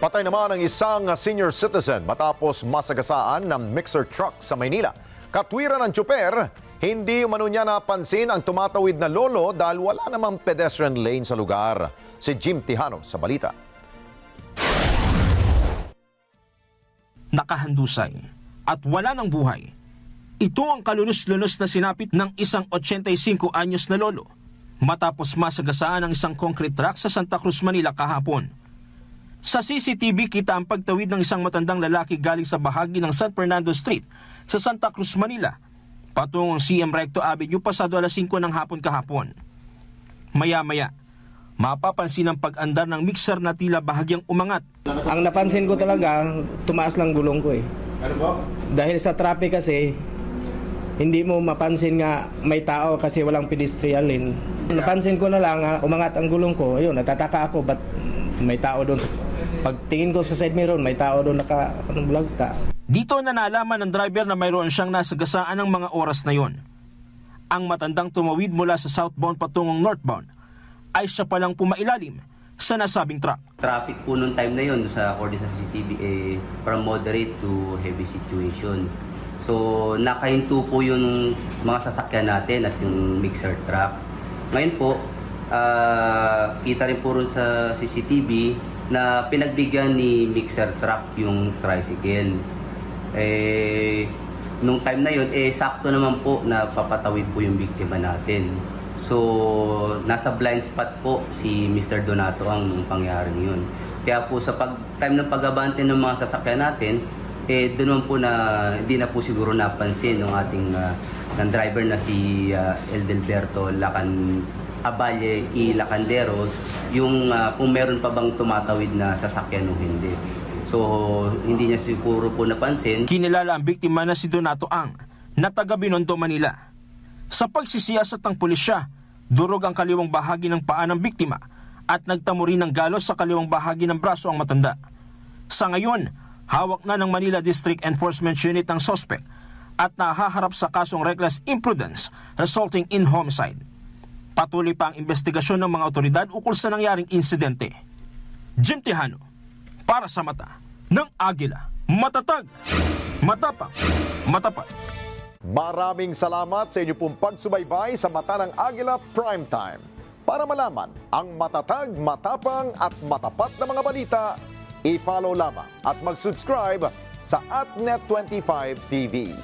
Patay naman ang isang senior citizen matapos masagasaan ng mixer truck sa Maynila. Katwiran ng tsuper, hindi umano niya napansin ang tumatawid na lolo dahil wala namang pedestrian lane sa lugar. Si Jim Tejano sa balita. Nakahandusay at wala ng buhay. Ito ang kalunos-lunos na sinapit ng isang 85 anyos na lolo matapos masagasaan ang isang concrete truck sa Santa Cruz, Manila kahapon. Sa CCTV kita ang pagtawid ng isang matandang lalaki galing sa bahagi ng San Fernando Street sa Santa Cruz, Manila patungong CM Recto Avenue pasado alas 5 ng hapon kahapon. Maya-maya, mapapansin ang pag-andar ng mixer na tila bahagyang umangat. Ang napansin ko talaga, tumaas lang gulong ko eh. Ano ba? Dahil sa traffic kasi, hindi mo mapansin nga may tao kasi walang pedestrian lane. Napansin ko na lang, umangat ang gulong ko. Ayun, natataka ako, ba't may tao doon? Pagtingin ko sa side mirror, may tao doon naka-blagta. Dito na nalaman ng driver na mayroon siyang nasagasaan ng mga oras na yon. Ang matandang tumawid mula sa southbound patungong northbound ay siya palang pumailalim sa nasabing truck. Traffic po noong time na yon sa according sa CCTV from moderate to heavy situation. So nakahinto po yung mga sasakyan natin at yung mixer truck. Ngayon po, kita rin po rin sa CCTV na pinagbigyan ni mixer truck yung tricycle. Nung time na yun, sakto naman po na papatawid po yung biktima natin. So, nasa blind spot po si Mr. Donato ang nung pangyaring yun. Kaya po sa time ng pag-abante ng mga sasakyan natin, doon po na hindi na po siguro napansin ng ating ng driver na si Eldelberto Aballe y Lacandero yung kung meron pa bang tumatawid na sasakyan o hindi. So, hindi niya siguro po napansin. Kinilala ang biktima na si Donato Ang, na taga Binondo, Manila. Sa pagsisiyasat ng pulisya, durog ang kaliwang bahagi ng paa ng biktima at nagtamo rin ng galos sa kaliwang bahagi ng braso ang matanda. Sa ngayon, hawak na ng Manila District Enforcement Unit ang suspect at nahaharap sa kasong reckless imprudence resulting in homicide. Patuloy pa ang investigasyon ng mga otoridad ukol sa nangyaring insidente. Jim Tejano, para sa mata ng Agila. Matatag, matapang, matapat. Maraming salamat sa inyo pong pagsubaybay sa Mata ng Agila Primetime. Para malaman ang matatag, matapang at matapat na mga balita, i-follow lamang at mag-subscribe sa @Net25 TV.